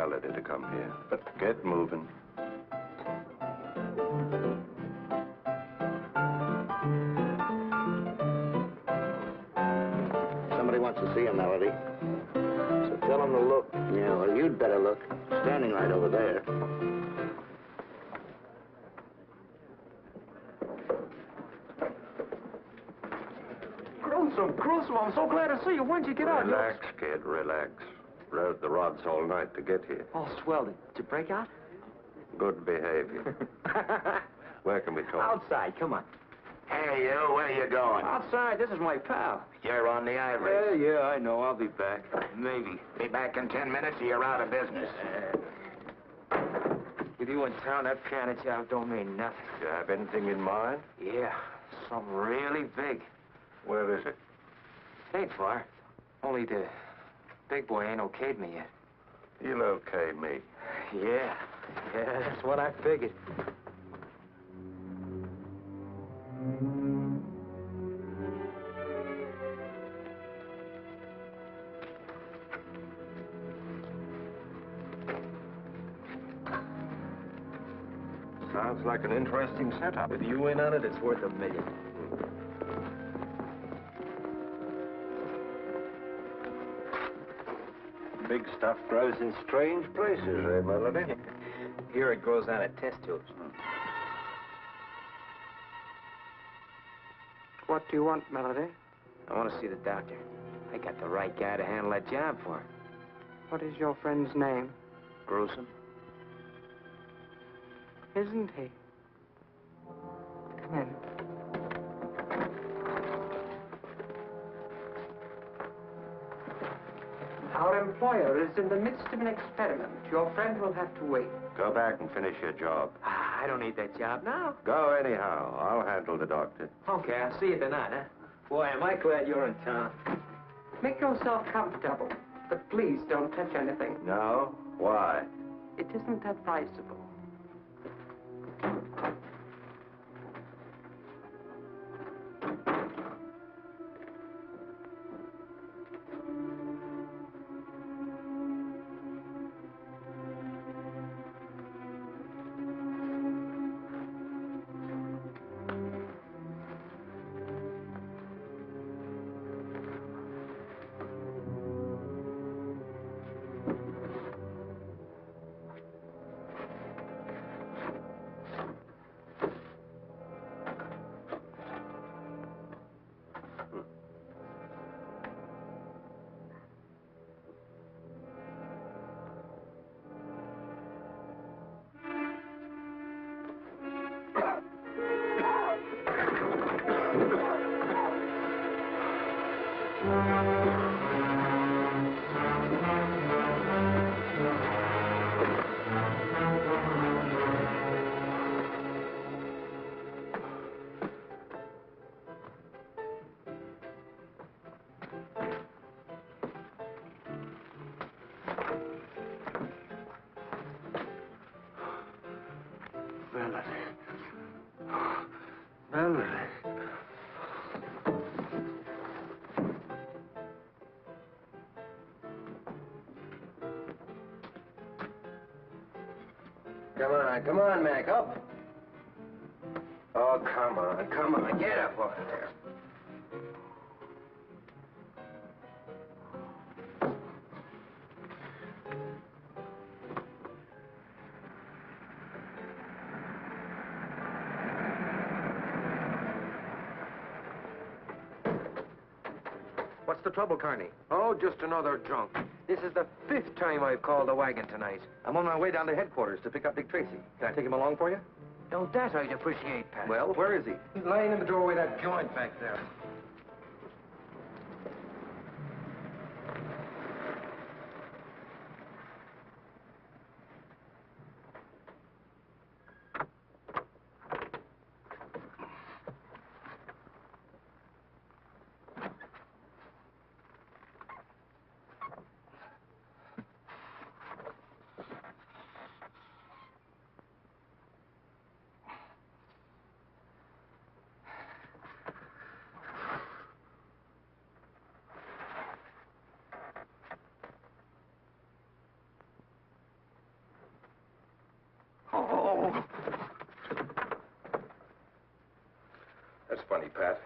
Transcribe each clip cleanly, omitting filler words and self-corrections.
Melody to come here, but get moving. Somebody wants to see you, Melody. So tell him to look. Yeah, well, you'd better look. Standing right over there. Gruesome, I'm so glad to see you. When'd you get out? Relax, kid, relax. Rode the rods all night to get here. Oh, swell. Did you break out? Good behavior. Where can we talk? Outside, come on. Hey, you, where you going? Outside, this is my pal. You're on the ivory. Yeah, I know. I'll be back. Maybe. Be back in 10 minutes or you're out of business. With you in town, that piano job don't mean nothing. Do you have anything in mind? Yeah, something really big. Where is it? Ain't far. Only the big boy ain't okayed me yet. You'll okay me. Yeah, that's what I figured. Sounds like an interesting setup. With you in on it, it's worth $1 million. Big stuff grows in strange places, eh, Melody? Here it grows on a test tubes. What do you want, Melody? I want to see the doctor. I got the right guy to handle that job for him. What is your friend's name? Gruesome. Isn't he? Come in. Our employer is in the midst of an experiment. Your friend will have to wait. Go back and finish your job. I don't need that job now. Go anyhow. I'll handle the doctor. Okay, I'll see you tonight, huh? Boy, am I glad you're in town. Make yourself comfortable, but please don't touch anything. No? Why? It isn't advisable. Come on, Mac, up. Oh, come on, get up off there. What's the trouble, Carney? Oh, just another drunk. This is the 5th time I've called the wagon tonight. I'm on my way down to headquarters to pick up Dick Tracy. Can I take him along for you? No, that I'd appreciate, Pat. Well, where is he? He's lying in the doorway of that joint back there. That's funny, Pat.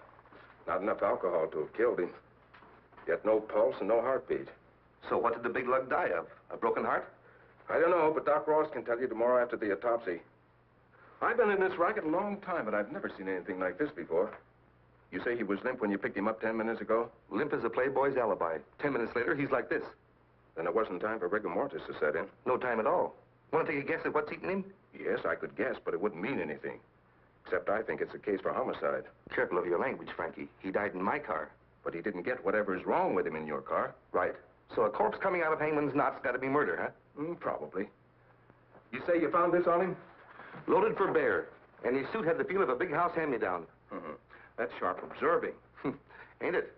Not enough alcohol to have killed him. Yet no pulse and no heartbeat. So what did the big lug die of? A broken heart? I don't know, but Doc Ross can tell you tomorrow after the autopsy. I've been in this racket a long time, but I've never seen anything like this before. You say he was limp when you picked him up 10 minutes ago? Limp as a playboy's alibi. 10 minutes later, he's like this. Then it wasn't time for rigor mortis to set in. No time at all. Want to take a guess at what's eating him? Yes, I could guess, but it wouldn't mean anything. Except I think it's a case for homicide. Careful of your language, Frankie. He died in my car. But he didn't get whatever is wrong with him in your car. Right. So a corpse coming out of Hangman's knot's got to be murder, huh? Probably. You say you found this on him? Loaded for bear. And his suit had the feel of a big house hand-me-down. That's sharp observing. Ain't it?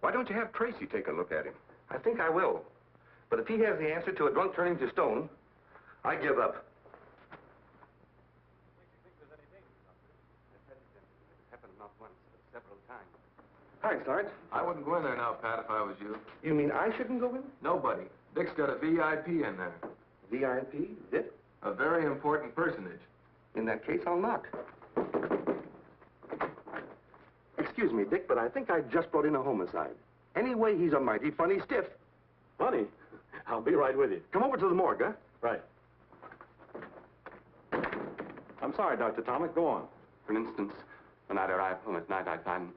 Why don't you have Tracy take a look at him? I think I will. But if he has the answer to a drunk turning to stone, I give up. Happened not once, but several times. Thanks, Lawrence. I wouldn't go in there now, Pat, if I was you. You mean I shouldn't go in? Nobody. Dick's got a VIP in there. VIP? Zip? A very important personage. In that case, I'll knock. Excuse me, Dick, but I think I just brought in a homicide. Anyway, he's a mighty funny stiff. Funny? I'll be right with you. Come over to the morgue, huh? Right. I'm sorry, Dr. Tomic. Go on. For instance, when I arrive home at night, I find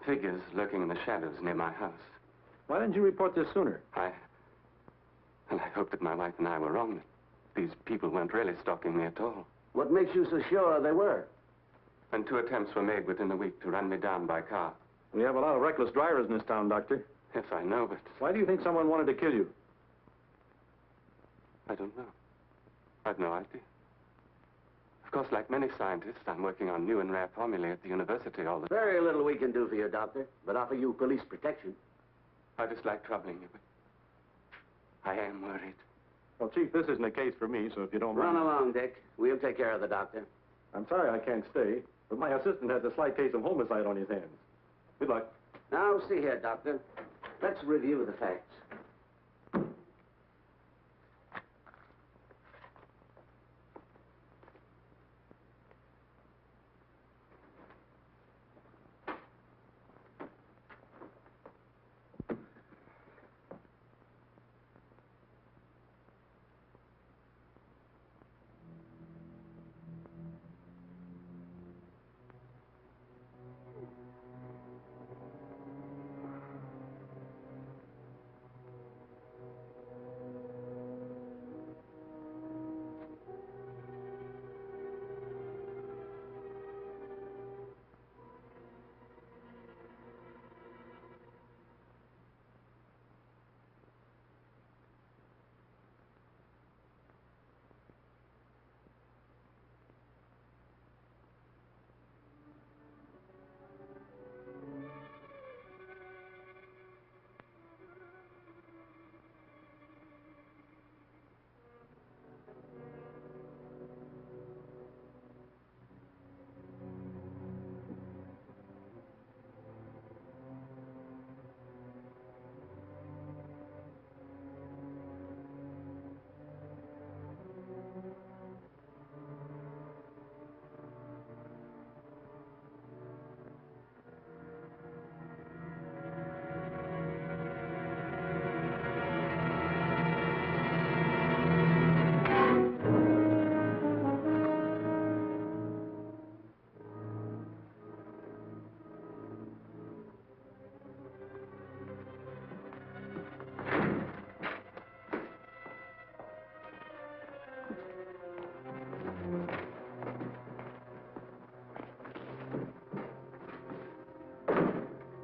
figures lurking in the shadows near my house. Why didn't you report this sooner? I hope that my wife and I were wrong. That these people weren't really stalking me at all. What makes you so sure they were? And 2 attempts were made within a week to run me down by car. We have a lot of reckless drivers in this town, Doctor. Yes, I know, but Why do you think someone wanted to kill you? I don't know. I've no idea. Of course, like many scientists, I'm working on new and rare formulae at the university all the time. Very little we can do for you, Doctor, but offer you police protection. I just like troubling you, but I am worried. Well, Chief, this isn't a case for me, so if you don't Run mind... along, Dick. We'll take care of the doctor. I'm sorry I can't stay, but my assistant has a slight case of homicide on his hands. Good luck. Now, see here, Doctor. Let's review the facts.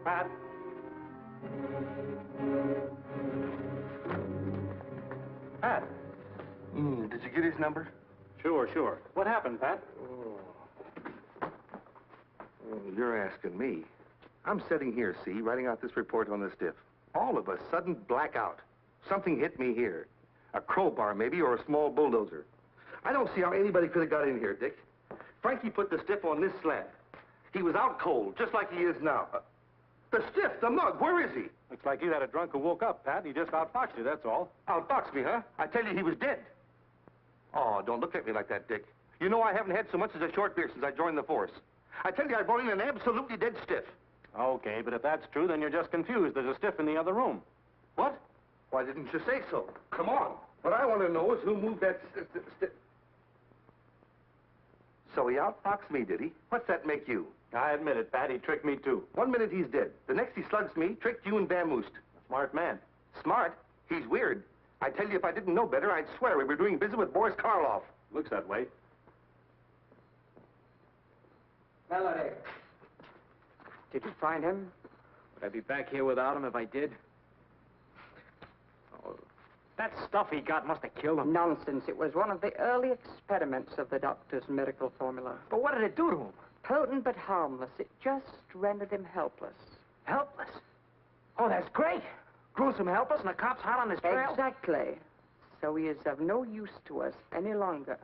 Pat? Pat? Did you get his number? Sure. What happened, Pat? You're asking me. I'm sitting here, see, writing out this report on the stiff. All of a sudden, blackout. Something hit me here. A crowbar, maybe, or a small bulldozer. I don't see how anybody could have got in here, Dick. Frankie put the stiff on this slab. He was out cold, just like he is now. The stiff, the mug, where is he? Looks like you had a drunk who woke up, Pat. He just outfoxed you, that's all. Outfoxed me, huh? I tell you, he was dead. Oh, don't look at me like that, Dick. You know I haven't had so much as a short beer since I joined the force. I tell you, I brought in an absolutely dead stiff. Okay, but if that's true, then you're just confused. There's a stiff in the other room. What? Why didn't you say so? Come on. What I want to know is who moved that stiff. So he outfoxed me, did he? What's that make you? I admit it, Pat. He tricked me, too. 1 minute he's dead. The next he slugs me, tricked you and vamoosed. A smart man. Smart? He's weird. I tell you, if I didn't know better, I'd swear we were doing business with Boris Karloff. Looks that way. Melody. Did you find him? Would I be back here without him if I did? Oh, that stuff he got must have killed him. Nonsense. It was one of the early experiments of the doctor's miracle formula. But what did it do to him? Potent but harmless. It just rendered him helpless. Helpless? Oh, that's great. Gruesome helpless and the cops hot on his trail? Exactly. So he is of no use to us any longer.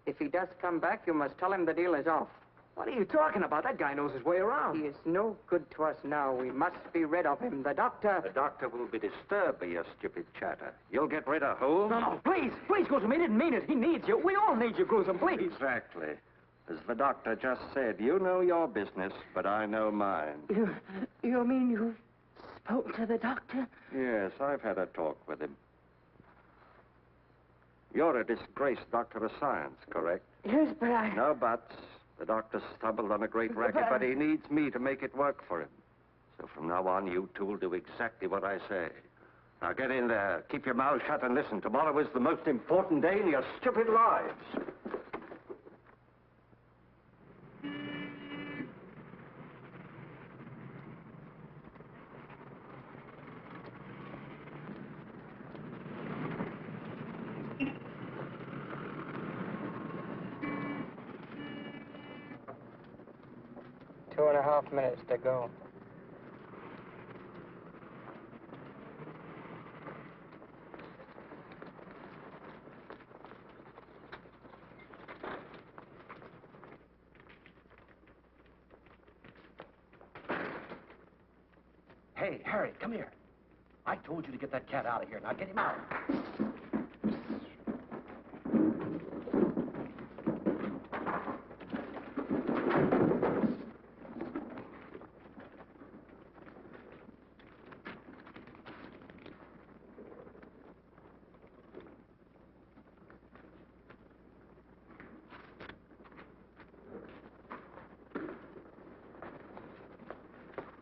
If he does come back, you must tell him the deal is off. What are you talking about? That guy knows his way around. He is no good to us now. We must be rid of him. The doctor... The doctor will be disturbed by your stupid chatter. You'll get rid of who? No, please, Gruesome. He didn't mean it. He needs you. We all need you, Gruesome, please. Exactly. As the doctor just said, you know your business, but I know mine. You mean you've spoken to the doctor? Yes, I've had a talk with him. You're a disgraced doctor of science, correct? Yes, but I... No buts. The doctor stumbled on a great racket, but he needs me to make it work for him. So from now on, you two will do exactly what I say. Now get in there, keep your mouth shut and listen. Tomorrow is the most important day in your stupid lives. Two and a half minutes to go. Hey, Harry, come here. I told you to get that cat out of here. Now get him out.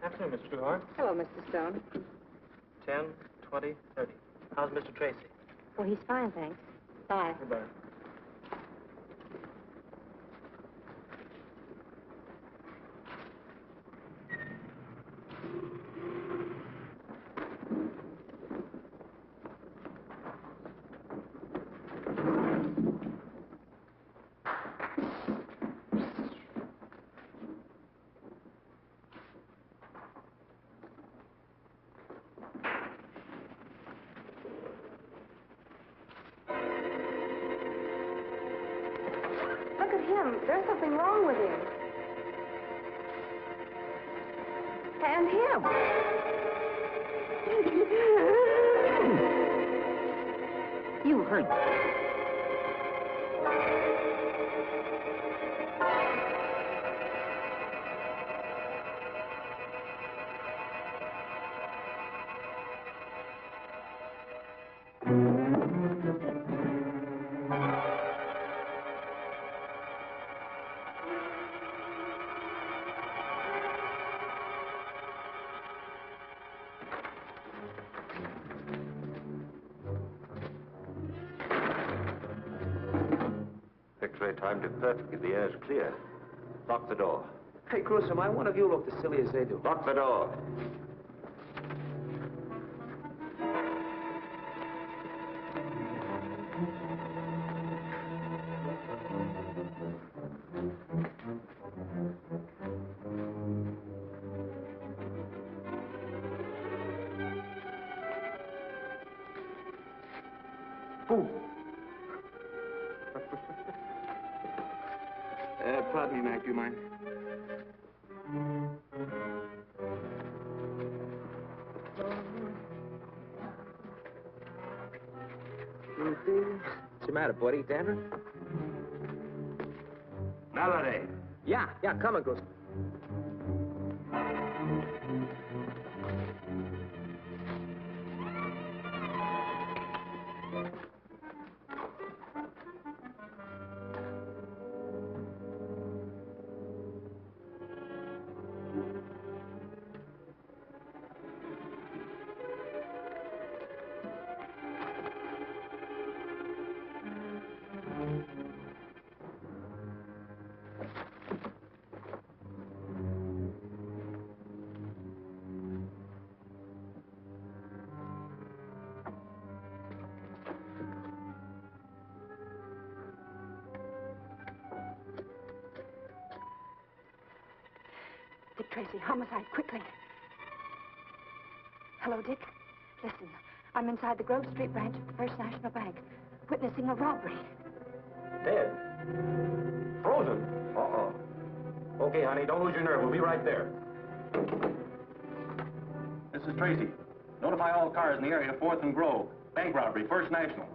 Afternoon, Mr. Duhart. Hello, Mr. Stone. 10, 20, 30. How's Mr. Tracy? Well, he's fine, thanks. Bye. Goodbye. Look at him. There's something wrong with him. And him. You heard X-ray timed it perfectly. The air's clear. Lock the door. Hey, Gruesome, why one of you look as silly as they do? Lock the door. Pardon me, Mac, do you mind? What's the matter, buddy? Dandruff? Faraday. Yeah, coming, Gruesome. Dick Tracy, homicide, quickly. Hello, Dick. Listen, I'm inside the Grove Street branch of the First National Bank, witnessing a robbery. Dead. Frozen? Uh-oh. Okay, honey, don't lose your nerve. We'll be right there. This is Tracy. Notify all cars in the area, 4th and Grove. Bank robbery, First National.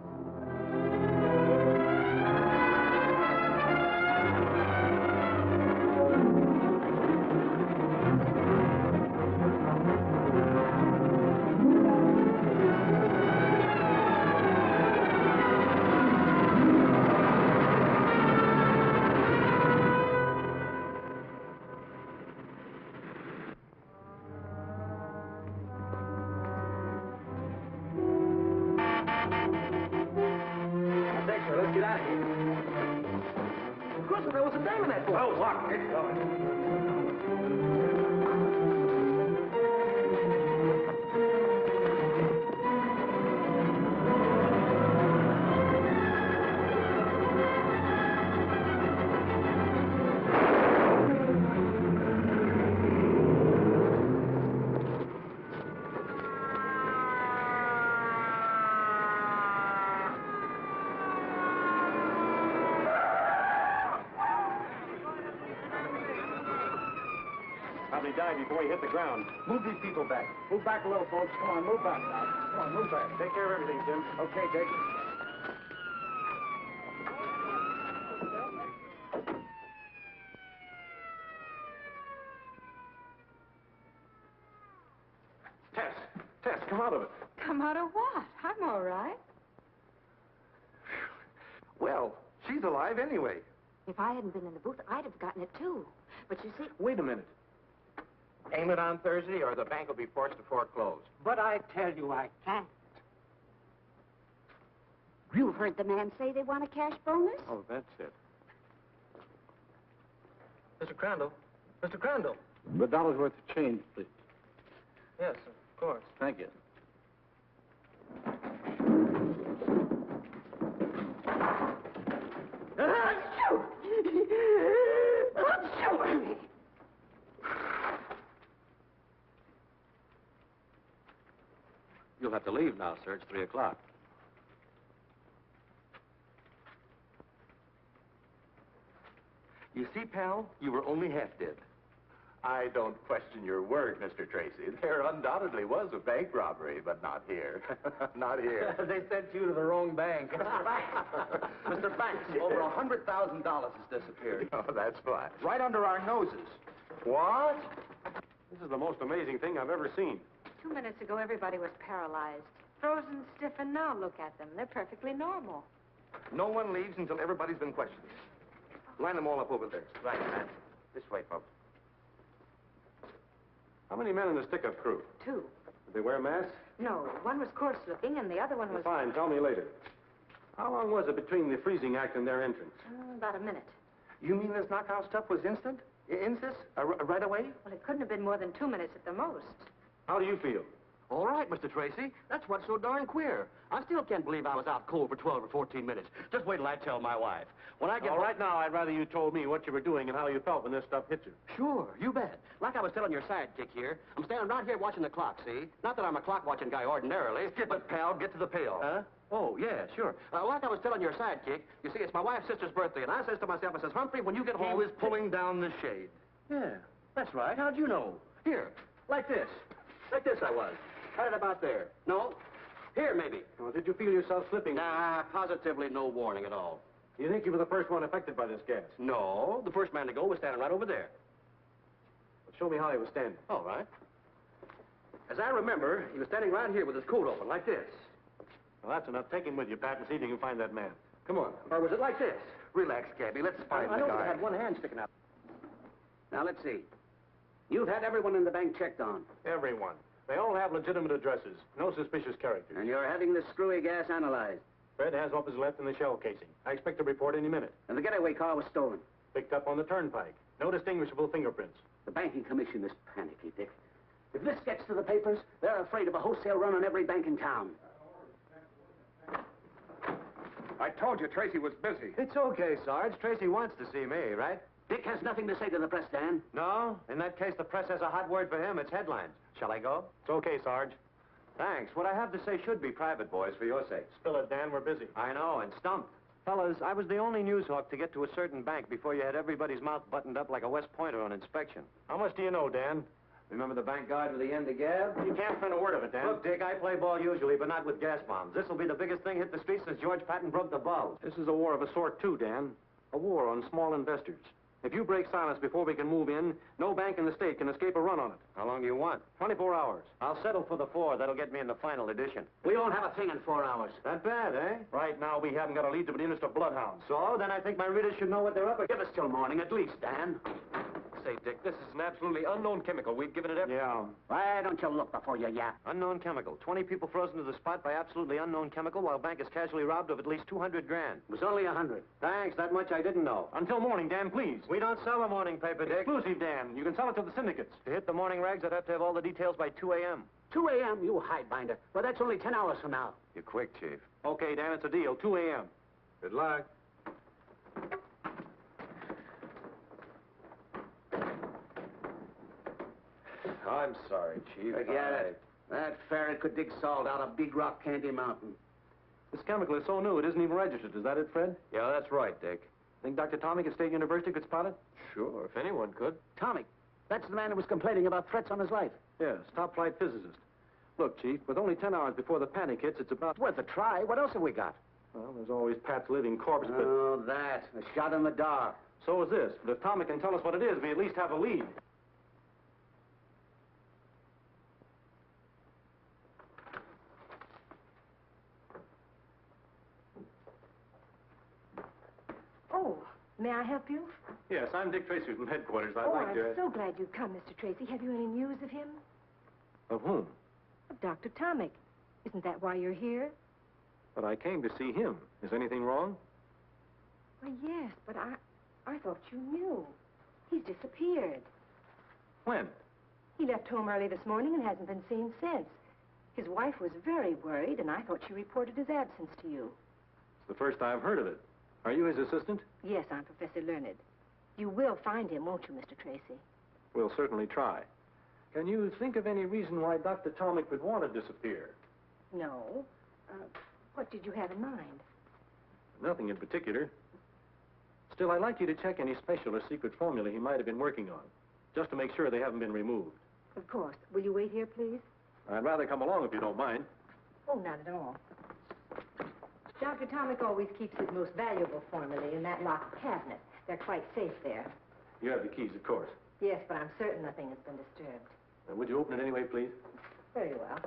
Let's get out of here. Gruesome, there was a dame in that boat. Oh, look, it's coming. Probably died before he hit the ground. Move these people back. Move back a little, folks. Come on, move back now. Come on, move back. Take care of everything, Tim. Okay, Dick. Tess, come out of it. Come out of what? I'm all right. Well, she's alive anyway. If I hadn't been in the booth, I'd have gotten it, too. But you see... Wait a minute. Aim it on Thursday or the bank will be forced to foreclose. But I tell you, I can't. You heard the man say they want a cash bonus? Oh, that's it. Mr. Crandall. Mr. Crandall. $1 worth of change, please. Yes, of course. Thank you. You'll have to leave now, sir. It's 3 o'clock. You see, pal, you were only half dead. I don't question your word, Mr. Tracy. There undoubtedly was a bank robbery, but not here. Not here. They sent you to the wrong bank. Mr. Banks, over $100,000 has disappeared. Oh, that's fine. Right under our noses. What? This is the most amazing thing I've ever seen. 2 minutes ago, everybody was paralyzed. Frozen stiff, and now look at them. They're perfectly normal. No one leaves until everybody's been questioned. Line them all up over there. Right, man. This way, folks. How many men in the stick-up crew? 2. Did they wear masks? No, one was coarse-looking, and the other one was... Fine, tell me later. How long was it between the freezing act and their entrance? About a minute. You mean this knockout stuff was instant? Insist? Right away? Well, it couldn't have been more than 2 minutes at the most. How do you feel? All right, Mr. Tracy. That's what's so darn queer. I still can't believe I was out cold for 12 or 14 minutes. Just wait till I tell my wife. When I get All right, now, I'd rather you told me what you were doing and how you felt when this stuff hit you. Sure, you bet. Like I was telling your sidekick here, I'm standing right here watching the clock, see? Not that I'm a clock-watching guy ordinarily. Skip it, pal. Get to the pail. Huh? Oh, yeah, sure. Like I was telling your sidekick, you see, it's my wife's sister's birthday, and I says to myself, I says, Humphrey, when you get home... He was pulling down the shade. Yeah, that's right. How'd you know? Here, like this. Like this I was. Right about there. No? Here, maybe. Well, did you feel yourself slipping? Nah, positively no warning at all. You think you were the first one affected by this gas? No, the first man to go was standing right over there. Well, show me how he was standing. All right. As I remember, he was standing right here with his coat open, like this. Well, that's enough. Take him with you, Pat, and see if you can find that man. Come on. Or was it like this? Relax, Cabby. Let's find I the know guy. he had one hand sticking out. Now, let's see. You've had everyone in the bank checked on. Everyone. They all have legitimate addresses. No suspicious characters. And you're having this screwy gas analyzed. Fred has what was left in the shell casing. I expect a report any minute. And the getaway car was stolen. Picked up on the turnpike. No distinguishable fingerprints. The banking commission is panicky, Dick. If this gets to the papers, they're afraid of a wholesale run on every bank in town. I told you Tracy was busy. It's okay, Sarge. Tracy wants to see me, right? Dick has nothing to say to the press, Dan. No? In that case, the press has a hot word for him. It's headlines. Shall I go? It's okay, Sarge. Thanks. What I have to say should be private, boys, for your sake. Spill it, Dan. We're busy. I know, and stumped. Fellas, I was the only news hawk to get to a certain bank before you had everybody's mouth buttoned up like a West Pointer on inspection. How much do you know, Dan? Remember the bank guard with the end of gab? You can't print a word of it, Dan. Look, Dick, I play ball usually, but not with gas bombs. This will be the biggest thing hit the streets since George Patton broke the bulb. This is a war of a sort, too, Dan. A war on small investors. If you break silence before we can move in, no bank in the state can escape a run on it. How long do you want? 24 hours. I'll settle for the 4. That'll get me in the final edition. We won't have a thing in 4 hours. That bad, eh? Right now, we haven't got a lead to the interest of bloodhounds. So, then I think my readers should know what they're up against. Give us till morning, at least, Dan. Say, Dick, this is an absolutely unknown chemical. We've given it every... Yeah. Why don't you look before you yap? Unknown chemical. 20 people frozen to the spot by absolutely unknown chemical while bank is casually robbed of at least 200 grand. It was only 100. Thanks. That much I didn't know. Until morning, Dan, please. We don't sell a morning paper, Dick. Exclusive, Dan. You can sell it to the syndicates. To hit the morning rags, I'd have to have all the details by 2 a.m. 2 a.m., you hidebinder. Well, that's only 10 hours from now. You're quick, Chief. Okay, Dan, it's a deal. 2 a.m. Good luck. I'm sorry, Chief. Forget it. That ferret could dig salt out of Big Rock Candy Mountain. This chemical is so new, it isn't even registered. Is that it, Fred? Yeah, that's right, Dick. Think Dr. Tomic at State University could spot it? Sure, if anyone could. Tomic, that's the man who was complaining about threats on his life. Yes, top-flight physicist. Look, Chief, with only 10 hours before the panic hits, it's about... It's worth a try. What else have we got? Well, there's always Pat's living corpse, but... Oh, that. A shot in the dark. So is this. But if Tomic can tell us what it is, we at least have a lead. Oh, may I help you? Yes, I'm Dick Tracy from headquarters. I'd Oh, like I'm to... so glad you've come, Mr. Tracy. Have you any news of him? Of whom? Of Dr. Tomic. Isn't that why you're here? But I came to see him. Is anything wrong? Well, yes, but I thought you knew. He's disappeared. When? He left home early this morning and hasn't been seen since. His wife was very worried, and I thought she reported his absence to you. It's the first I've heard of it. Are you his assistant? Yes, I'm Professor Learned. You will find him, won't you, Mr. Tracy? We'll certainly try. Can you think of any reason why Dr. Tomic would want to disappear? No. What did you have in mind? Nothing in particular. Still, I'd like you to check any special or secret formula he might have been working on, just to make sure they haven't been removed. Of course. Will you wait here, please? I'd rather come along if you don't mind. Oh, not at all. Dr. Tomic always keeps his most valuable formulae in that locked cabinet. They're quite safe there. You have the keys, of course. Yes, but I'm certain nothing has been disturbed. Would you open it anyway, please? Very well.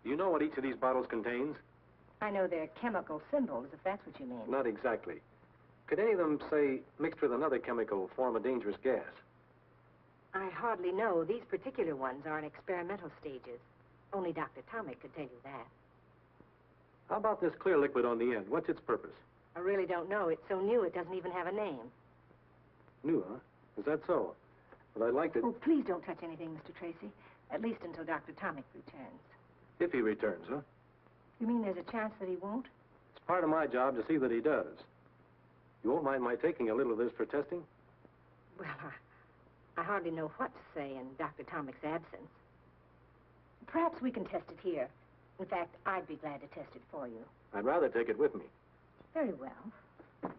Do you know what each of these bottles contains? I know they're chemical symbols, if that's what you mean. Not exactly. Could any of them, say, mixed with another chemical, form a dangerous gas? I hardly know. These particular ones are in experimental stages. Only Dr. Tomic could tell you that. How about this clear liquid on the end? What's its purpose? I really don't know. It's so new it doesn't even have a name. New, huh? Is that so? Well, I'd like to... Oh, please don't touch anything, Mr. Tracy. At least until Dr. Tomic returns. If he returns, huh? You mean there's a chance that he won't? It's part of my job to see that he does. You won't mind my taking a little of this for testing? Well, I hardly know what to say in Dr. Tomic's absence. Perhaps we can test it here. In fact, I'd be glad to test it for you. I'd rather take it with me. Very well.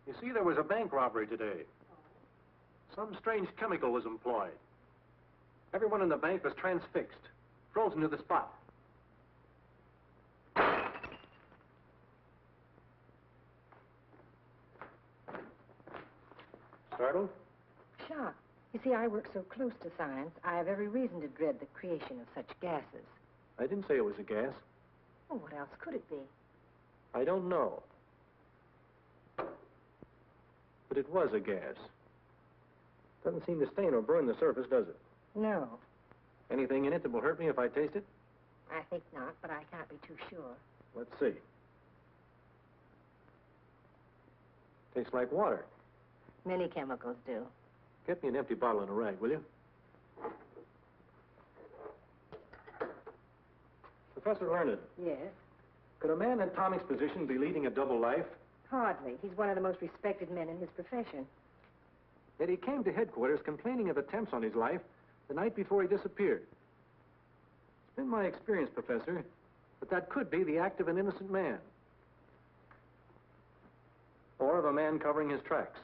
You see, there was a bank robbery today. Some strange chemical was employed. Everyone in the bank was transfixed, frozen to the spot. Startled? Shocked. You see, I work so close to science, I have every reason to dread the creation of such gases. I didn't say it was a gas. Well, what else could it be? I don't know. But it was a gas. Doesn't seem to stain or burn the surface, does it? No, Anything in it that will hurt me if I taste it? I think not, but I can't be too sure. Let's see. Tastes like water. Many chemicals do. Get me an empty bottle and a rag, will you? Professor Learned, Yes? could a man in Tommy's position be leading a double life? Hardly. He's one of the most respected men in his profession. Yet he came to headquarters complaining of attempts on his life the night before he disappeared. It's been my experience, Professor, that could be the act of an innocent man. Or of a man covering his tracks.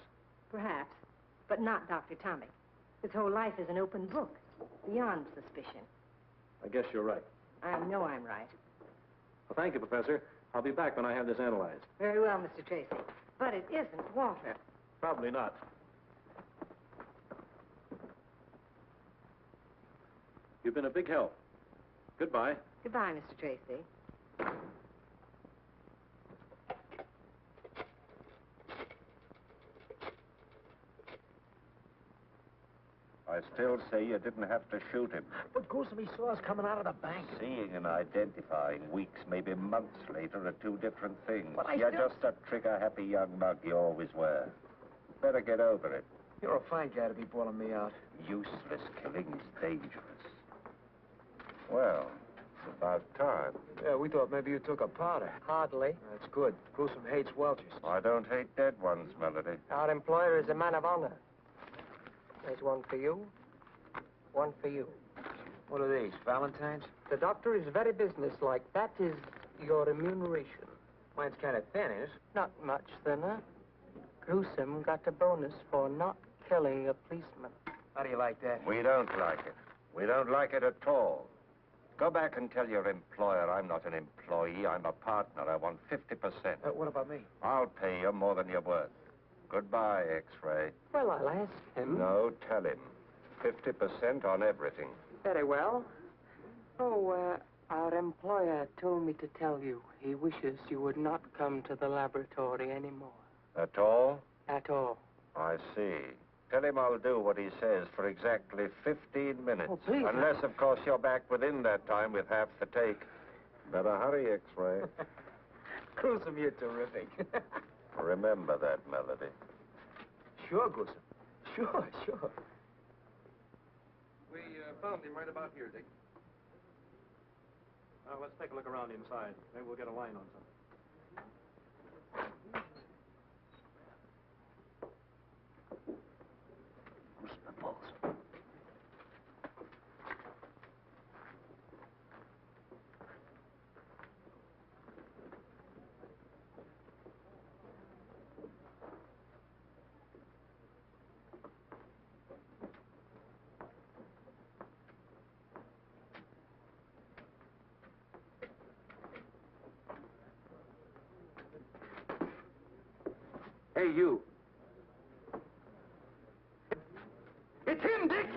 Perhaps, but not Dr. Tomic. His whole life is an open book, beyond suspicion. I guess you're right. I know I'm right. Well, thank you, Professor. I'll be back when I have this analyzed. Very well, Mr. Tracy. But it isn't water. Probably not. You've been a big help. Goodbye. Goodbye, Mr. Tracy. I still say you didn't have to shoot him. But Gruesome, he saw us coming out of the bank. Seeing and identifying weeks, maybe months later, are two different things. But I You're still- just a trigger-happy young mug you always were. Better get over it. You're a fine guy to be bawling me out. Useless killing is dangerous. Well, it's about time. Yeah, we thought maybe you took a powder. Hardly. That's good. Gruesome hates Welchers. I don't hate dead ones, Melody. Our employer is a man of honor. There's one for you, one for you. What are these, Valentine's? The doctor is very businesslike. That is your remuneration. Mine's kind of thin, is it? Not much thinner. Gruesome got a bonus for not killing a policeman. How do you like that? We don't like it. We don't like it at all. Go back and tell your employer I'm not an employee, I'm a partner. I want 50%. What about me? I'll pay you more than you're worth. Goodbye, X-Ray. Well, I'll ask him. No, tell him. 50% on everything. Very well. Oh, our employer told me to tell you he wishes you would not come to the laboratory anymore. At all? At all. I see. Tell him I'll do what he says for exactly 15 minutes. Oh, please. Unless, of course, you're back within that time with half the take. Better hurry, X-Ray. Gruesome, you're terrific. Remember that, Melody. Sure, Gruesome. Sure. We found him right about here, Dick. Let's take a look around inside. Maybe we'll get a line on something. Hey, you. It's him, Dick!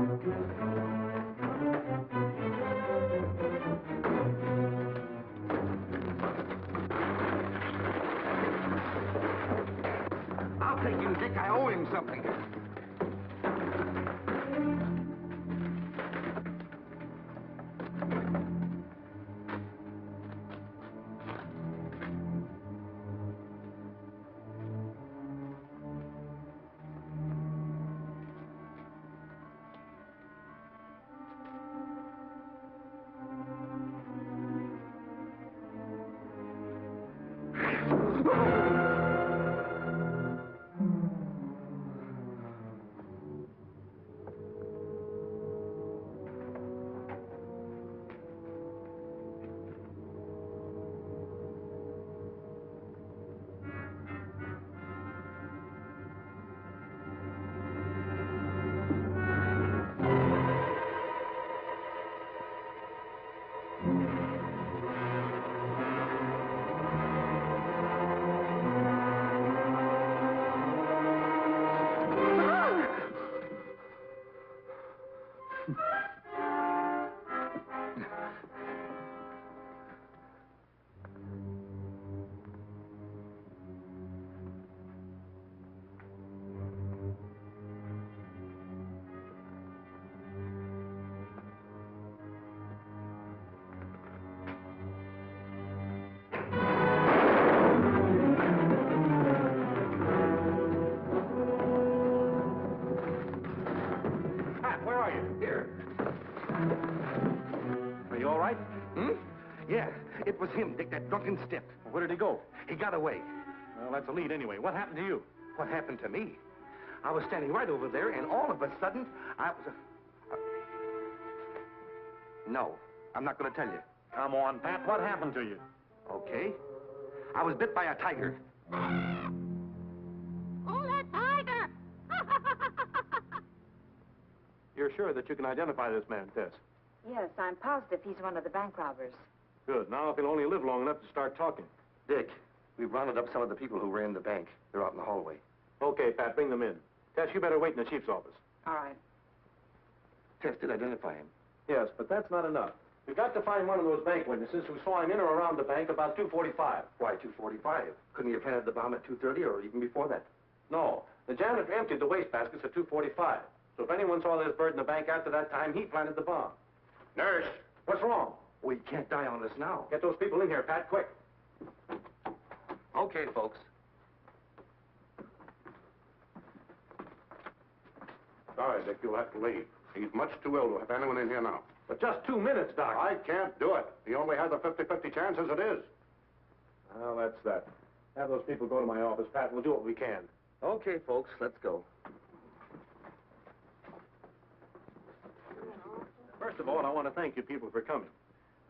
I'll take him, Dick. I owe him something. Yeah, it was him, Dick, that drunken stiff. Where did he go? He got away. Well, that's a lead anyway. What happened to you? What happened to me? I was standing right over there, and all of a sudden, I was... No, I'm not going to tell you. Come on, Pat. What happened to you? Okay. I was bit by a tiger. Oh, that tiger! You're sure that you can identify this man, Tess? Yes, I'm positive he's one of the bank robbers. Good. Now, if he'll only live long enough to start talking. Dick, we've rounded up some of the people who ran the bank. They're out in the hallway. Okay, Pat, bring them in. Tess, you better wait in the chief's office. All right. Tess did identify him. Yes, but that's not enough. We've got to find one of those bank witnesses who saw him in or around the bank about 2:45. Why 2:45? Couldn't he have planted the bomb at 2:30 or even before that? No. The janitor emptied the wastebaskets at 2:45. So if anyone saw this bird in the bank after that time, he planted the bomb. Nurse! What's wrong? We can't die on this now. Get those people in here, Pat, quick. Okay, folks. Sorry, Dick, you'll have to leave. He's much too ill to have anyone in here now. But just 2 minutes, Doc. I can't do it. He only has a 50-50 chance as it is. Well, that's that. Have those people go to my office, Pat. We'll do what we can. Okay, folks, let's go. First of all, I want to thank you people for coming.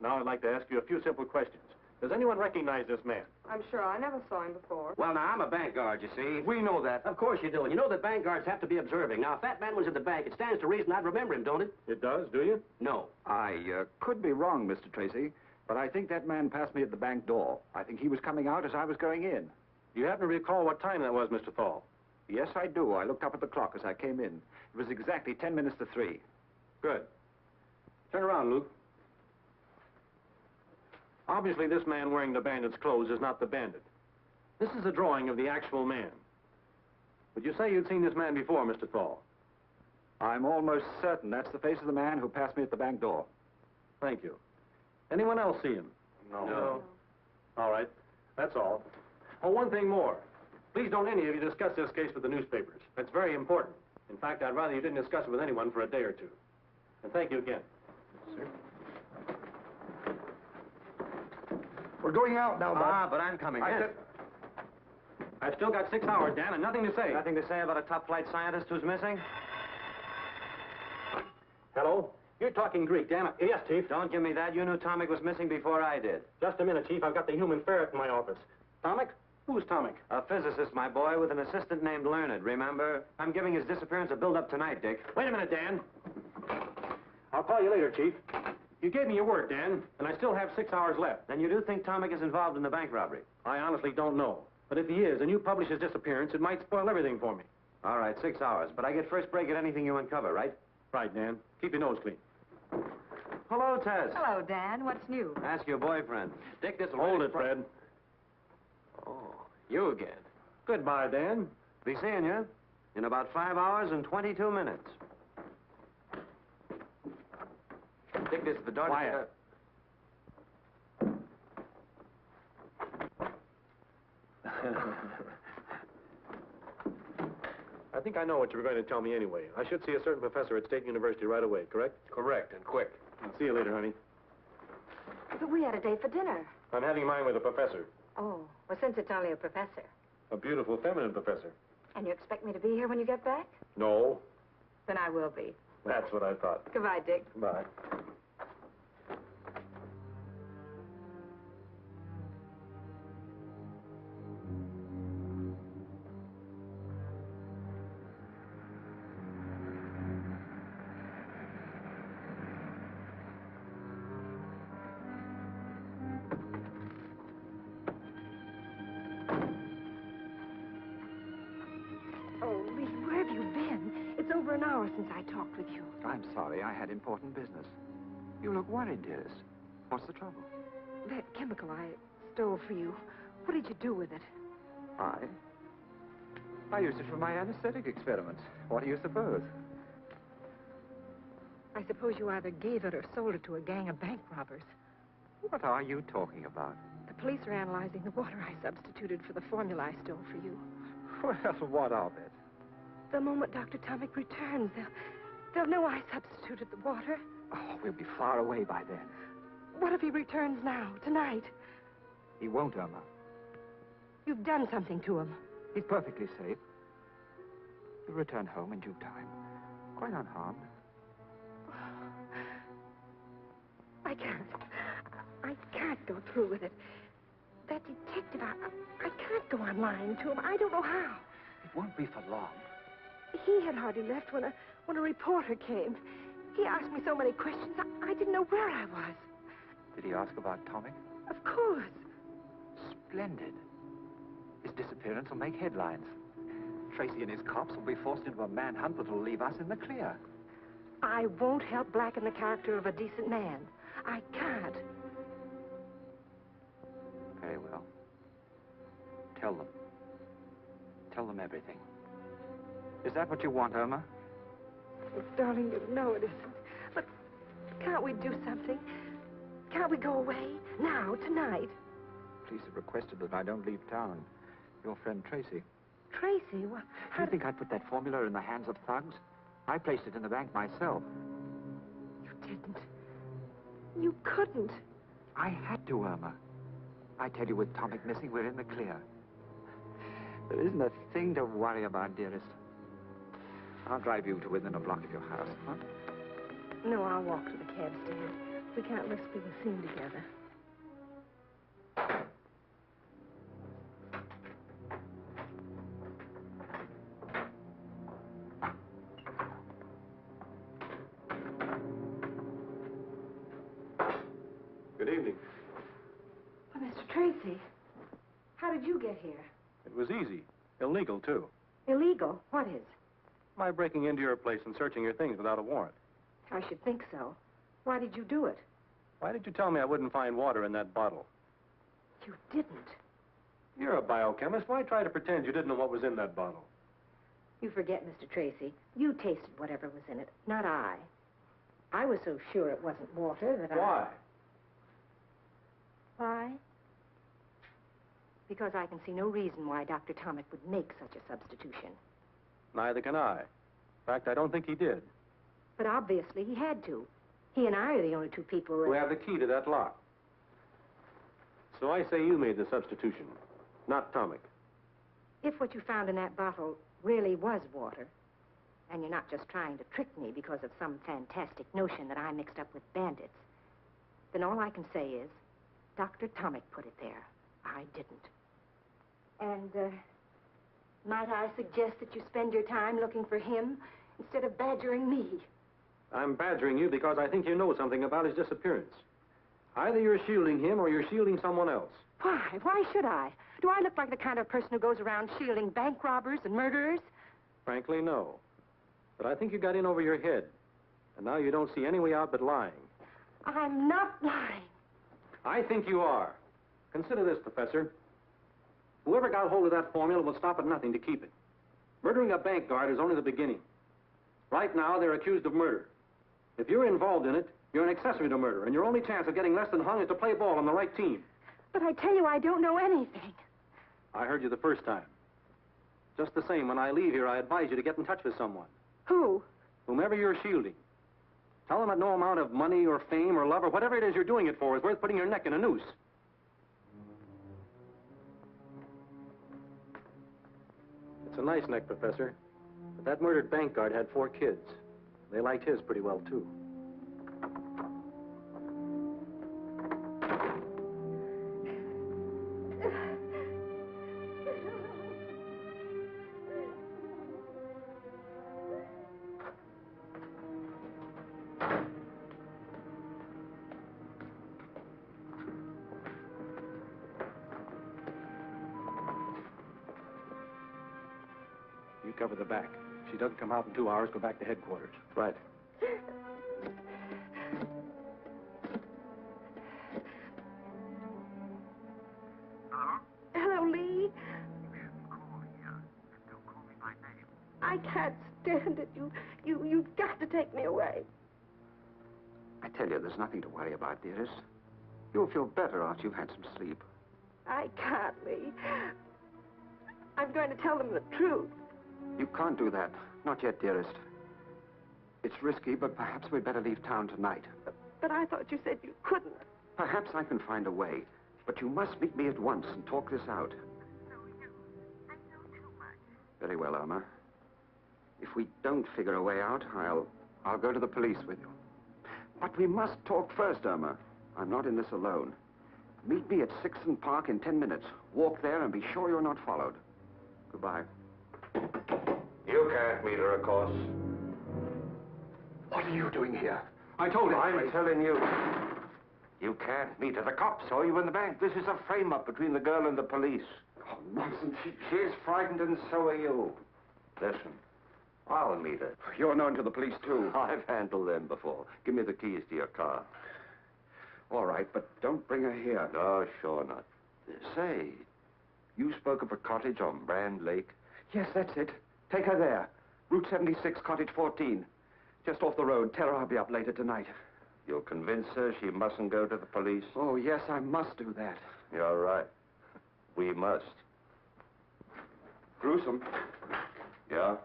Now I'd like to ask you a few simple questions. Does anyone recognize this man? I'm sure I never saw him before. Well, now, I'm a bank guard, you see. We know that. Of course you do. And you know that bank guards have to be observing. Now, if that man was at the bank, it stands to reason I'd remember him, don't it? It does, do you? No. I could be wrong, Mr. Tracy, but I think that man passed me at the bank door. I think he was coming out as I was going in. Do you happen to recall what time that was, Mr. Thal? Yes, I do. I looked up at the clock as I came in. It was exactly 10 minutes to 3. Good. Turn around, Luke. Obviously, this man wearing the bandit's clothes is not the bandit. This is a drawing of the actual man. Would you say you'd seen this man before, Mr. Thal? I'm almost certain that's the face of the man who passed me at the bank door. Thank you. Anyone else see him? No. All right. That's all. Oh, one thing more. Please don't any of you discuss this case with the newspapers. It's very important. In fact, I'd rather you didn't discuss it with anyone for a day or two. And thank you again. Sir. We're going out now, Bob. But I'm coming I in. said... I've still got 6 hours, Dan, and nothing to say. Nothing to say about a top-flight scientist who's missing? Hello? You're talking Greek, Dan. Yes, Chief. Don't give me that. You knew Tomic was missing before I did. Just a minute, Chief. I've got the human ferret in my office. Tomic? Who's Tomic? A physicist, my boy, with an assistant named Learned, remember? I'm giving his disappearance a build-up tonight, Dick. Wait a minute, Dan. I'll call you later, Chief. You gave me your word, Dan, and I still have 6 hours left. Then you do think Tomic is involved in the bank robbery? I honestly don't know. But if he is, and you publish his disappearance, it might spoil everything for me. All right, 6 hours. But I get first break at anything you uncover, right? Right, Dan. Keep your nose clean. Hello, Tess. Hello, Dan. What's new? Ask your boyfriend. Dick, this'll Hold really it, Fred. Oh, you again. Goodbye, Dan. Be seeing you in about 5 hours and 22 minutes. Dick, this is the darndest... Quiet. I think I know what you were going to tell me anyway. I should see a certain professor at State University right away, correct? Correct, and quick. I'll see you later, honey. But we had a date for dinner. I'm having mine with a professor. Oh, well, since it's only a professor. A beautiful feminine professor. And you expect me to be here when you get back? No. Then I will be. That's what I thought. Goodbye, Dick. Bye. Oh, Lee, where have you been? It's over an hour since I talked with you. I'm sorry. I had important business. You look worried, dearest. What's the trouble? That chemical I stole for you, what did you do with it? I used it for my anesthetic experiments. What do you suppose? I suppose you either gave it or sold it to a gang of bank robbers. What are you talking about? The police are analyzing the water I substituted for the formula I stole for you. Well, what of it? The moment Dr. Tomic returns, they'll know I substituted the water. Oh, we'll be far away by then. What if he returns now, tonight? He won't, Irma. You've done something to him. He's perfectly safe. He'll return home in due time, quite unharmed. I can't go through with it. That detective, I can't go on lying to him. I don't know how. It won't be for long. He had hardly left when a reporter came. He asked me so many questions, I didn't know where I was. Did he ask about Tomic? Of course. Splendid. His disappearance will make headlines. Tracy and his cops will be forced into a manhunt that will leave us in the clear. I won't help blacken the character of a decent man. I can't. Very well. Tell them. Tell them everything. Is that what you want, Irma? Oh, darling, you know it isn't. But can't we do something? Can't we go away? Now, tonight? Police have requested that I don't leave town. Your friend Tracy. Tracy? Well, Do you think I'd put that formula in the hands of thugs? I placed it in the bank myself. You didn't. You couldn't. I had to, Irma. I tell you, with Tomic missing, we're in the clear. There isn't a thing to worry about, dearest. I'll drive you to within a block of your house, huh? No, I'll walk to the cab stand. We can't risk being seen together. Good evening. Oh, Mr. Tracy, how did you get here? It was easy. Illegal, too. Illegal? What is? My breaking into your place and searching your things without a warrant. I should think so. Why did you do it? Why did you tell me I wouldn't find water in that bottle? You didn't. You're a biochemist. Why try to pretend you didn't know what was in that bottle? You forget, Mr. Tracy. You tasted whatever was in it, not I. I was so sure it wasn't water that Why? Why? Because I can see no reason why Dr. Tomic would make such a substitution. Neither can I. In fact, I don't think he did. But obviously he had to. He and I are the only two people Who have the key to that lock. So I say you made the substitution, not Tomic. If what you found in that bottle really was water, and you're not just trying to trick me because of some fantastic notion that I mixed up with bandits, then all I can say is Dr. Tomic put it there. I didn't. And, might I suggest that you spend your time looking for him instead of badgering me? I'm badgering you because I think you know something about his disappearance. Either you're shielding him or you're shielding someone else. Why? Why should I? Do I look like the kind of person who goes around shielding bank robbers and murderers? Frankly, no. But I think you got in over your head. And now you don't see any way out but lying. I'm not lying. I think you are. Consider this, Professor. Whoever got hold of that formula will stop at nothing to keep it. Murdering a bank guard is only the beginning. Right now, they're accused of murder. If you're involved in it, you're an accessory to murder, and your only chance of getting less than hung is to play ball on the right team. But I tell you, I don't know anything. I heard you the first time. Just the same, when I leave here, I advise you to get in touch with someone. Who? Whomever you're shielding. Tell them that no amount of money or fame or love or whatever it is you're doing it for is worth putting your neck in a noose. It's a nice neck, Professor. But that murdered bank guard had 4 kids. They liked his pretty well, too. You cover the back. If she doesn't come out in 2 hours, go back to headquarters. Right. Hello, Lee. I can't stand it. You've got to take me away. I tell you, there's nothing to worry about, dearest. You'll feel better after you've had some sleep. I can't, Lee. I'm going to tell them the truth. You can't do that. Not yet, dearest. It's risky, but perhaps we'd better leave town tonight. But I thought you said you couldn't. Perhaps I can find a way. But you must meet me at once and talk this out. Very well, Irma. If we don't figure a way out, I'll go to the police with you. But we must talk first, Irma. I'm not in this alone. Meet me at 6th Park in 10 minutes. Walk there and be sure you're not followed. Goodbye. You can't meet her, of course. What are you doing here? I told him. I'm telling you. You can't meet her. The cops saw you in the bank. This is a frame-up between the girl and the police. Oh, nonsense. She's frightened, and so are you. Listen, I'll meet her. You're known to the police, too. I've handled them before. Give me the keys to your car. All right, but don't bring her here. No, sure not. Say, you spoke of a cottage on Brand Lake? Yes, that's it. Take her there. Route 76, Cottage 14. Just off the road. Tell her I'll be up later tonight. You'll convince her she mustn't go to the police? Oh, yes, I must do that. You're right. We must. Gruesome. Yeah?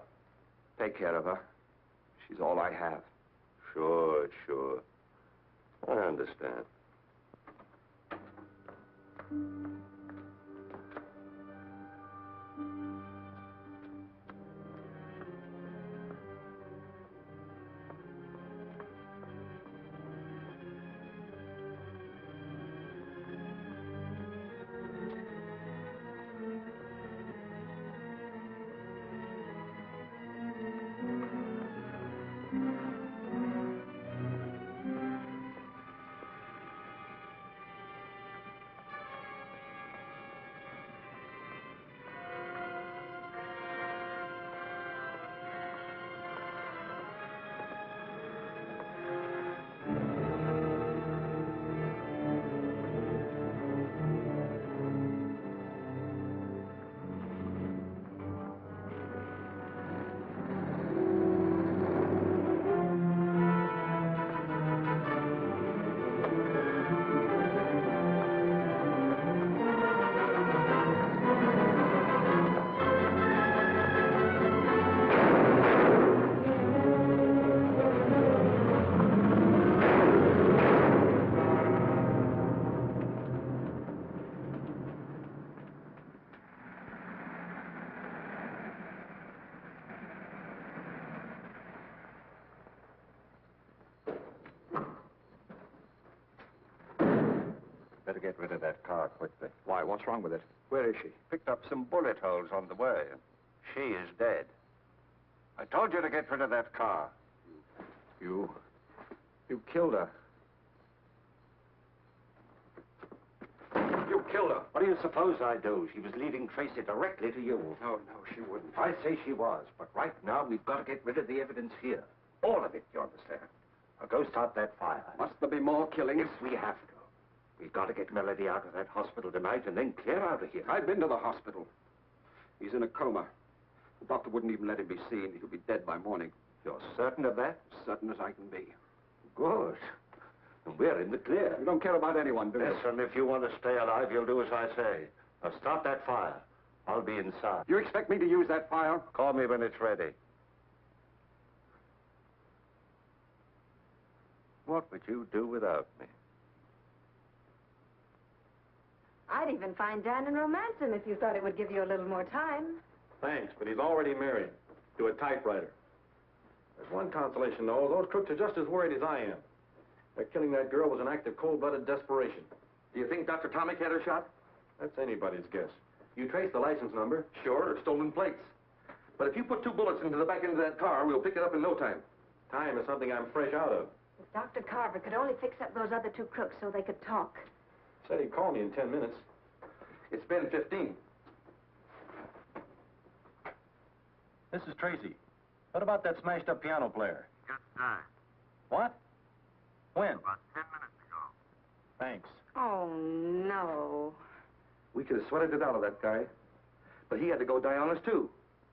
Take care of her. She's all I have. Sure, sure. I understand. Better get rid of that car quickly. Why, what's wrong with it? Where is she? Picked up some bullet holes on the way. She is dead. I told you to get rid of that car. You killed her. You killed her. What do you suppose I do? She was leading Tracy directly to you. No, she wouldn't. I say she was, but right now we've got to get rid of the evidence here. All of it, you understand? Go start that fire. Must there be more killings? If we have to. We've got to get Melody out of that hospital tonight and then clear out of here. I've been to the hospital. He's in a coma. The doctor wouldn't even let him be seen. He'll be dead by morning. You're certain of that? Certain as I can be. Good. And we're in the clear. You don't care about anyone, do you? Listen, if you want to stay alive, you'll do as I say. Now start that fire. I'll be inside. You expect me to use that fire? Call me when it's ready. What would you do without me? I'd even find Dan and romance him if you thought it would give you a little more time. Thanks, but he's already married to a typewriter. There's one consolation, though. Those crooks are just as worried as I am. Their killing that girl was an act of cold-blooded desperation. Do you think Dr. Tomic had her shot? That's anybody's guess. You trace the license number? Sure, or stolen plates. But if you put 2 bullets into the back end of that car, we'll pick it up in no time. Time is something I'm fresh out of. If Dr. Carver could only fix up those other 2 crooks so they could talk. Said he'd call me in 10 minutes. It's been 15. This is Tracy. What about that smashed-up piano player? Just time. What? When? About 10 minutes ago. Thanks. Oh, no. We could have sweated it out of that guy. But he had to go die on us, too.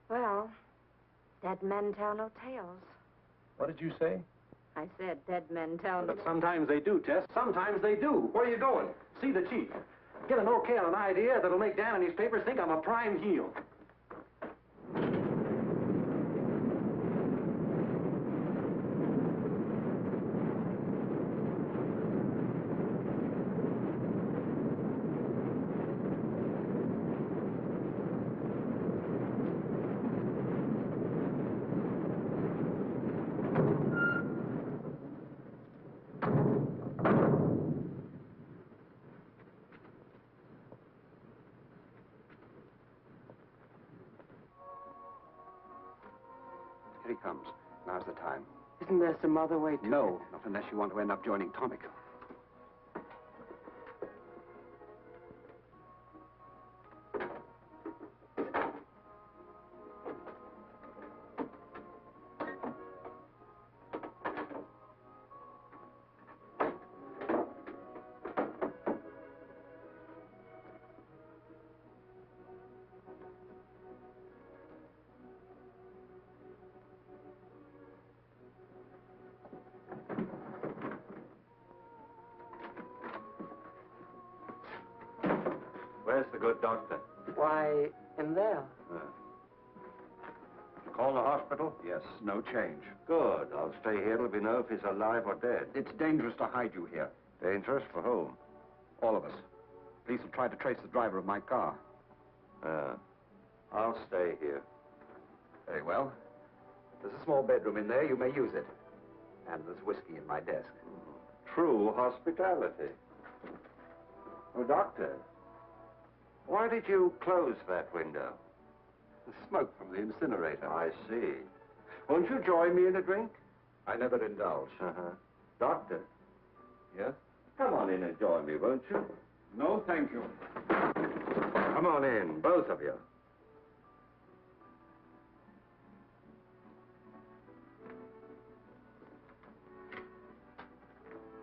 Well, dead men tell no tales. What did you say? I said dead men tell no... But sometimes they do, Tess. Sometimes they do. Where are you going? See the chief. Get an okay on an idea that'll make Dan and his papers think I'm a prime heel. Here he comes. Now's the time. Isn't there some other way to... No, not unless you want to end up joining Tomic. Where's the good doctor? Why, in there. Call the hospital? Yes, no change. Good. I'll stay here till we know if he's alive or dead. It's dangerous to hide you here. Dangerous for whom? All of us. Police have tried to trace the driver of my car. I'll stay here. Very well. There's a small bedroom in there. You may use it. And there's whiskey in my desk. True hospitality. Oh, doctor. Why did you close that window? The smoke from the incinerator. I see. Won't you join me in a drink? I never indulge. Doctor. Yes? Come on in and join me, won't you? No, thank you. Come on in, both of you.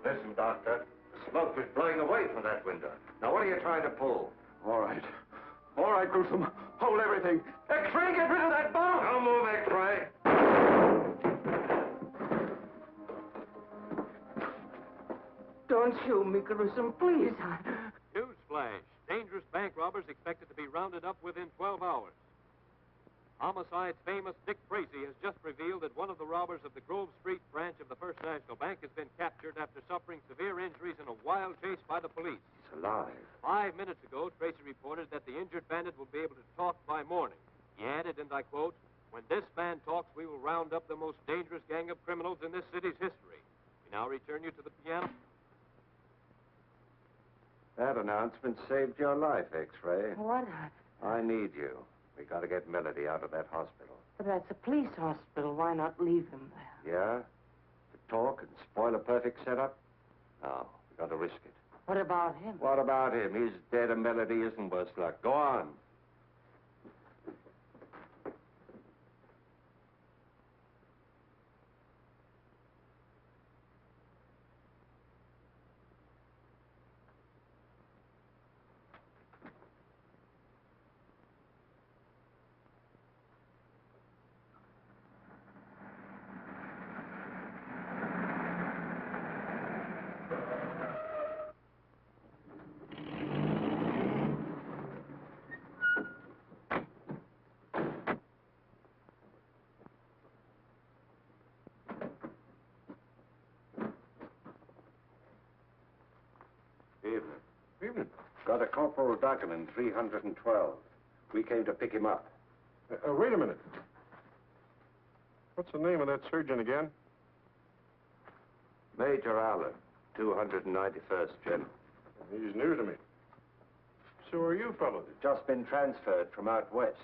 Listen, Doctor. The smoke is blowing away from that window. Now, what are you trying to pull? All right. All right, Gruesome. Hold everything. X-ray, get rid of that bomb! Don't move, X-ray. Don't shoot me, Gruesome, please. Newsflash. Dangerous bank robbers expected to be rounded up within 12 hours. Homicide's famous Dick Tracy has just revealed that one of the robbers of the Grove Street branch of the First National Bank has been captured after suffering severe injuries in a wild chase by the police. He's alive. 5 minutes ago, Tracy reported that the injured bandit will be able to talk by morning. He added, and I quote, "When this man talks, we will round up the most dangerous gang of criminals in this city's history." We now return you to the piano. That announcement saved your life, X-ray. What? I need you. We got to get Melody out of that hospital. But that's a police hospital. Why not leave him there? Yeah? To talk and spoil a perfect setup? No, we got to risk it. What about him? What about him? He's dead and Melody isn't worse luck. Go on. Got a Corporal Duggan in 312. We came to pick him up. Wait a minute. What's the name of that surgeon again? Major Allen, 291st General. He's new to me. So are you fellows? Just been transferred from out west.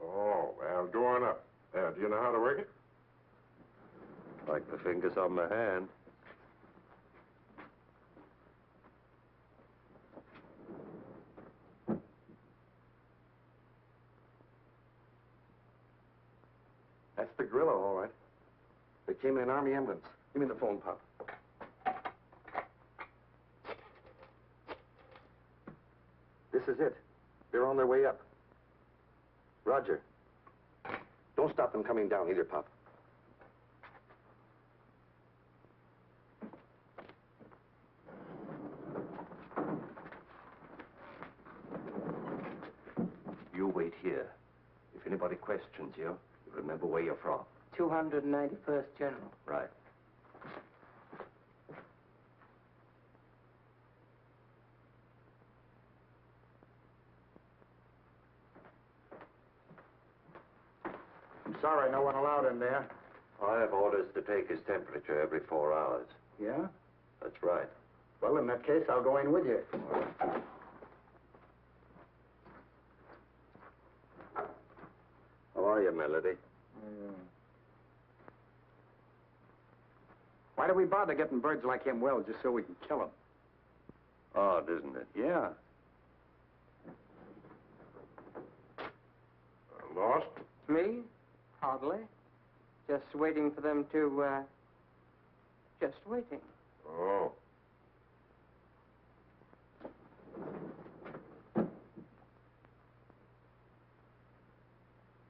Oh, well, go on up. Do you know how to work it? Like the fingers on my hand. That's the gorilla, all right. They came in an Army ambulance. Give me the phone, Pop. This is it. They're on their way up. Roger. Don't stop them coming down either, Pop. You wait here. If anybody questions you, remember where you're from. 291st General. Right. I'm sorry, no one allowed in there. I have orders to take his temperature every 4 hours. Yeah? That's right. Well, in that case, I'll go in with you. How are you, Melody? Why do we bother getting birds like him well just so we can kill them? Odd, isn't it? Yeah. Lost? Me? Hardly. Just waiting for them to, just waiting. Oh.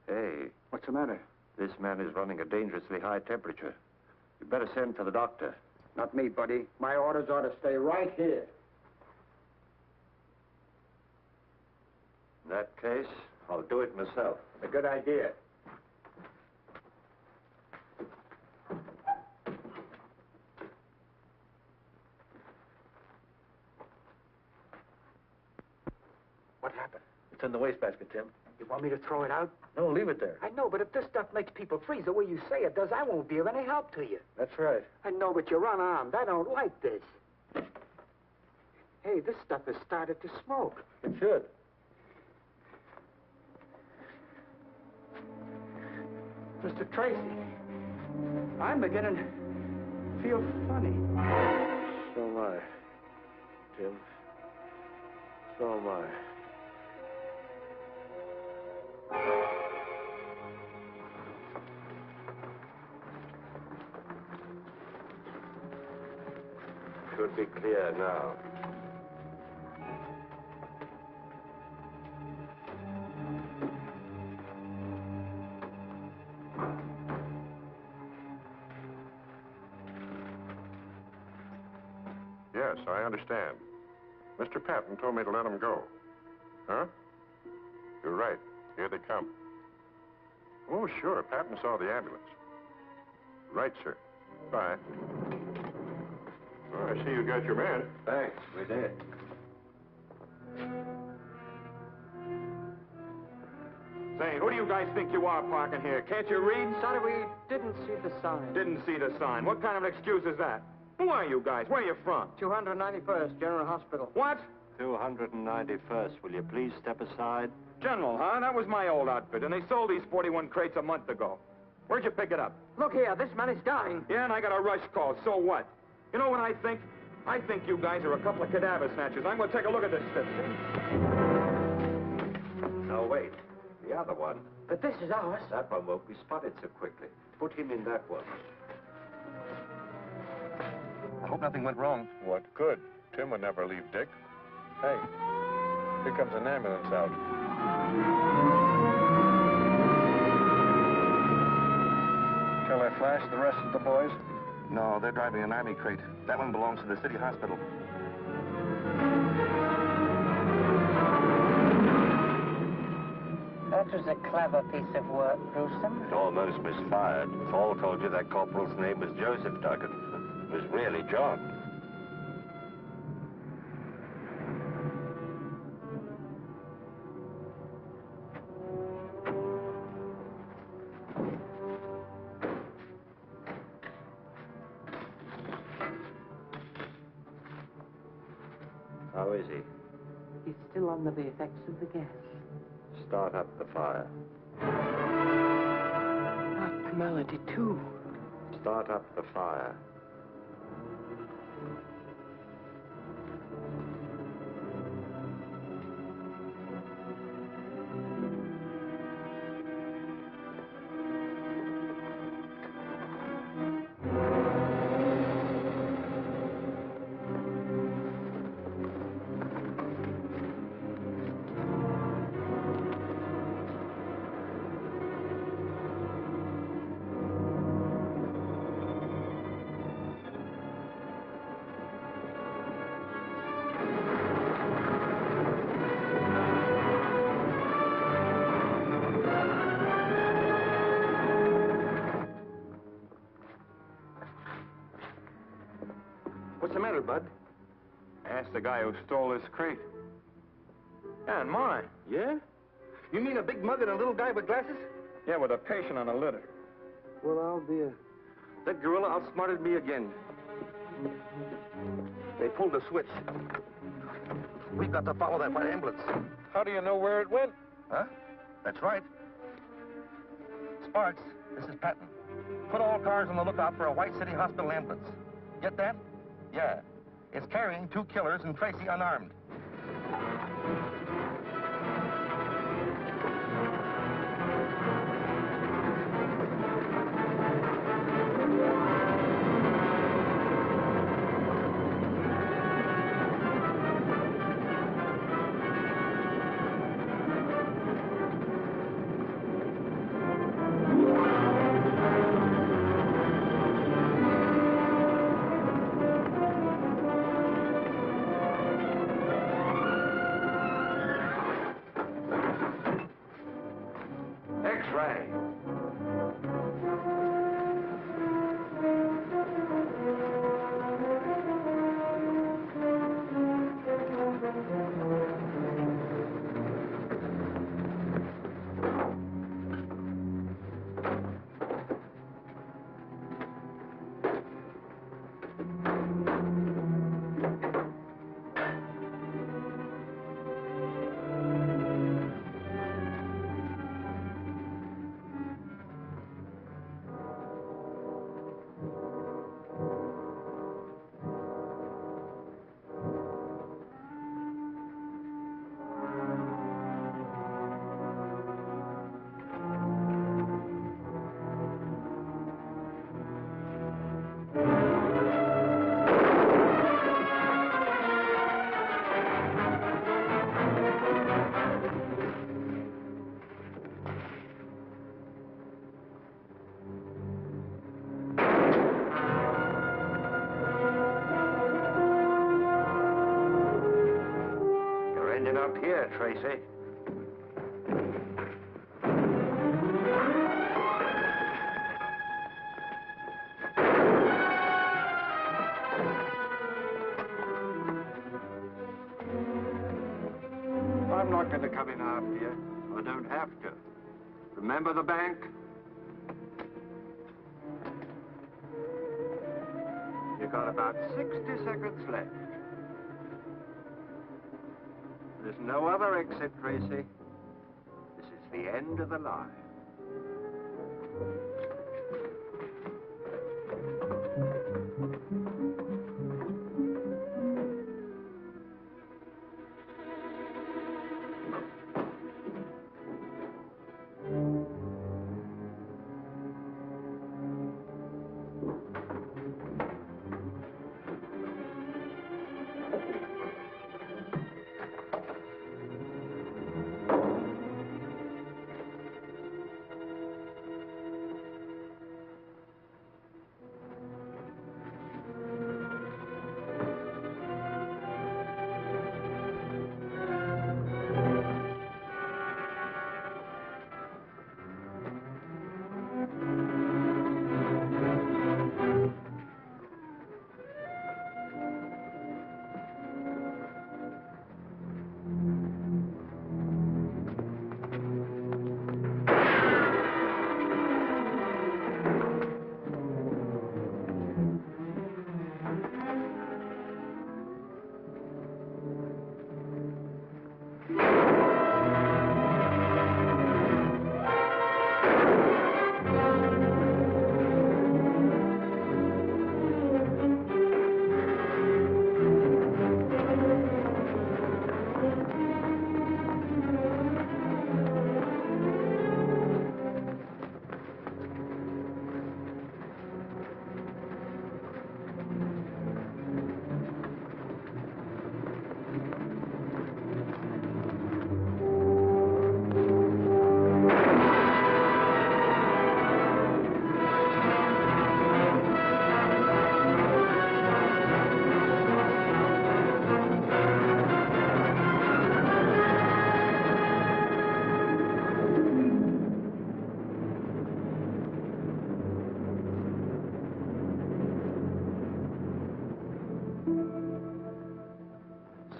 Hey, What's the matter? this man is running a dangerously high temperature. You better send for the doctor. Not me, buddy. My orders are to stay right here. In that case, I'll do it myself. A good idea. What happened? It's in the wastebasket, Tim. You want me to throw it out? No, leave it there. I know, but if this stuff makes people freeze the way you say it does, I won't be of any help to you. That's right. I know, but you're unarmed. I don't like this. Hey, this stuff has started to smoke. It should. Mr. Tracy, I'm beginning to feel funny. So am I, Tim. So am I. Should be clear now. Yes, I understand. Mr. Patton told me to let him go. Huh? You're right. Here they come. Oh, sure. Patton saw the ambulance. Right, sir. Bye. Oh, I see you got your man. Thanks, we did. Say, who do you guys think you are parking here? Can't you read? Sorry, we didn't see the sign. Didn't see the sign. What kind of an excuse is that? Who are you guys? Where are you from? 291st General Hospital. What? 291st, will you please step aside? General, huh? That was my old outfit, and they sold these 41 crates a month ago. Where'd you pick it up? Look here, this man is dying. Yeah, and I got a rush call. So what? You know what I think? I think you guys are a couple of cadaver snatchers. I'm going to take a look at this stuff. Now, wait. The other one. But this is ours. That one won't be spotted so quickly. Put him in that one. I hope nothing went wrong. What could? Tim would never leave Dick. Hey, here comes an ambulance out. Shall I flash the rest of the boys? No, they're driving an Army crate. That one belongs to the city hospital. That was a clever piece of work, Gruesome. It almost misfired. Fall told you that corporal's name was Joseph Duggan. It was really John. How is he? He's still under the effects of the gas. Start up the fire. Aunt Melody, too. Start up the fire. What's the matter, Bud? Ask the guy who stole this crate. Yeah, and mine. Yeah? You mean a big mug and a little guy with glasses? Yeah, with a patient on a litter. Well, I'll be a... That gorilla outsmarted me again. They pulled a switch. We've got to follow that white ambulance. How do you know where it went? Huh? That's right. Sparks, this is Patton. Put all cars on the lookout for a White City Hospital ambulance. Get that? Yeah. It's carrying 2 killers and Tracy unarmed. X-ray. You're ending up here, Tracy. I'm not going to come in after you. I don't have to. Remember the bank? You got about 60 seconds left. There's no other exit, Tracy. This is the end of the line.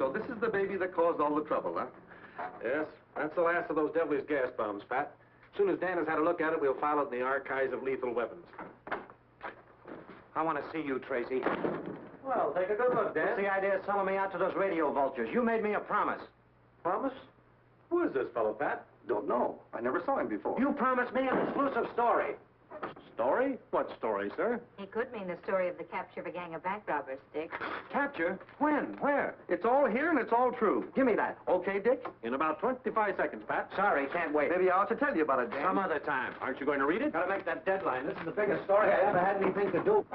So this is the baby that caused all the trouble, huh? Yes, that's the last of those devilish gas bombs, Pat. As soon as Dan has had a look at it, we'll file it in the archives of lethal weapons. I want to see you, Tracy. Well, take a good look, Dan. What's the idea of selling me out to those radio vultures? You made me a promise. Promise? Who is this fellow, Pat? Don't know. I never saw him before. You promised me an exclusive story. Story? What story, sir? It could mean the story of the capture of a gang of bank robbers, Dick. Capture? When? Where? It's all here and it's all true. Give me that. Okay, Dick? In about 25 seconds, Pat. Sorry, can't wait. Maybe I ought to tell you about it, Dan. Some other time. Aren't you going to read it? Gotta make that deadline. This is the biggest story I ever had anything to do.